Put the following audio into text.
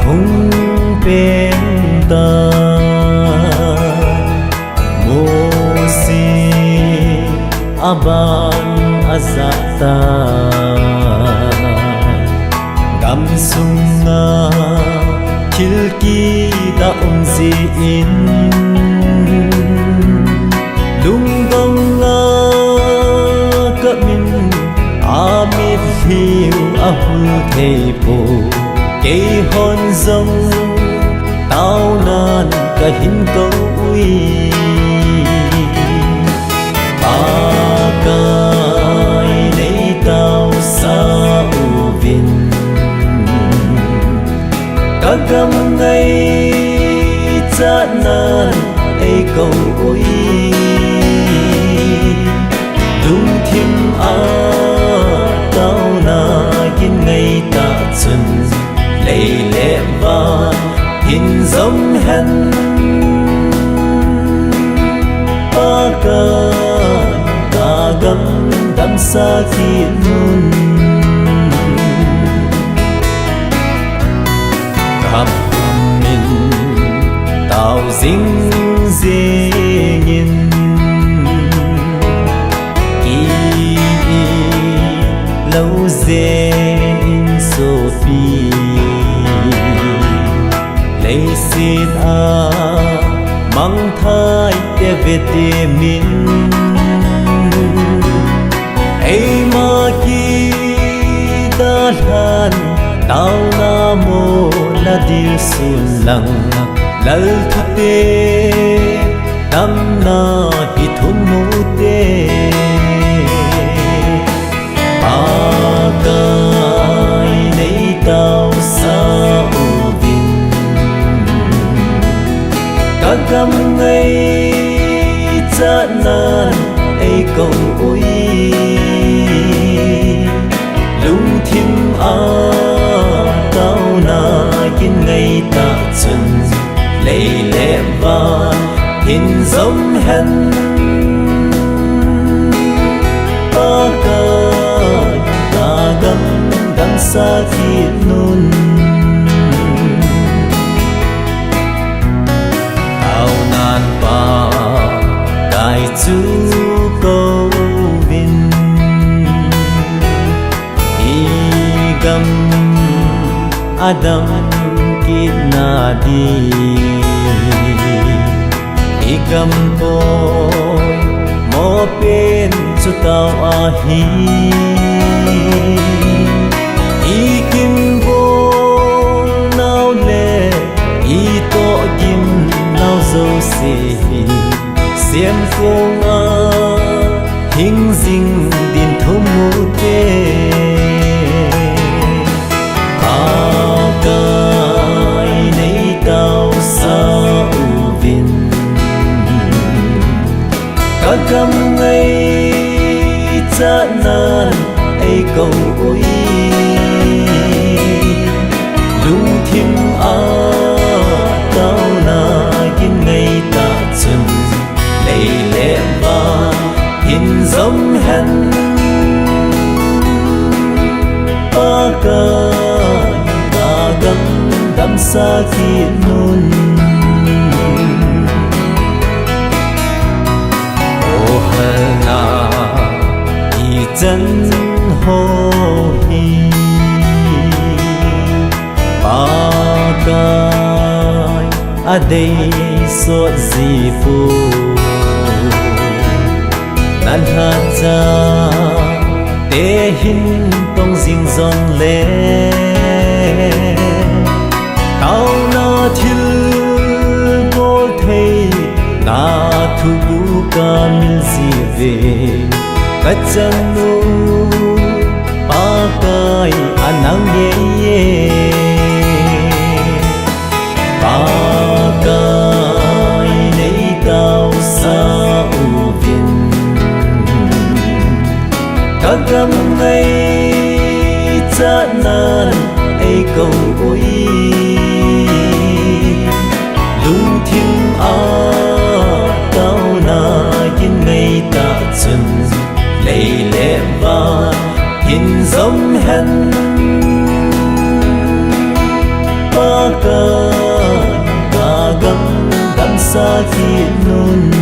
hung bên ta mô si aban azata gam sunga kilki da umzi in lung dong nga kamin amit hiu ahu thei po kei hon zong tao nan ka hin câu ui ba kai nei tao sa u vin ka gam ngay cha nan ei câu ui lung thim a tao na kin ngay ta chun lei le va hin giống hen ba ka gam dam sa ki nun khắp min tao ding dingin ki lâu dê in sophie lấy xin a mang thai để về tìm mình ấy mà khi đã lan tao na mô là điều xuân lặng lal thu tê năm na hi thun mu tê ba cái này tao sa u vin cả gam ngay cha nan ấy câu ui lung thim a tao na kin ngay ta chân lei lẹ va hin giống hen ba ka gam sa ki nun tao nan pa kai chu câu vin i gam adam ki na di i gam po mo pen chu tao a hi i kim bo nao le i to kim nao zo se xiêm phong a hình dinh din thum mu te ba kai nei tao sa u vin ka gam ngay cha nan ấy câu ui lung thim a tao na kin ngay ta chân lei lẹ va hin giống hen ba ka gam sa ki nun ô na i chân ho hi ba kai a đây so gì phu nan ha cha te hin tong jing zong le tao na thil bol thei na thu bu ka mil si ve ka chan nu ba kai anang ye ba kai nei tao sa u vin ka gam ngay cha nan ấy câu ui lung thim a tao na kin ngay ta chân lei lẹ va hin giống hen ba khi nun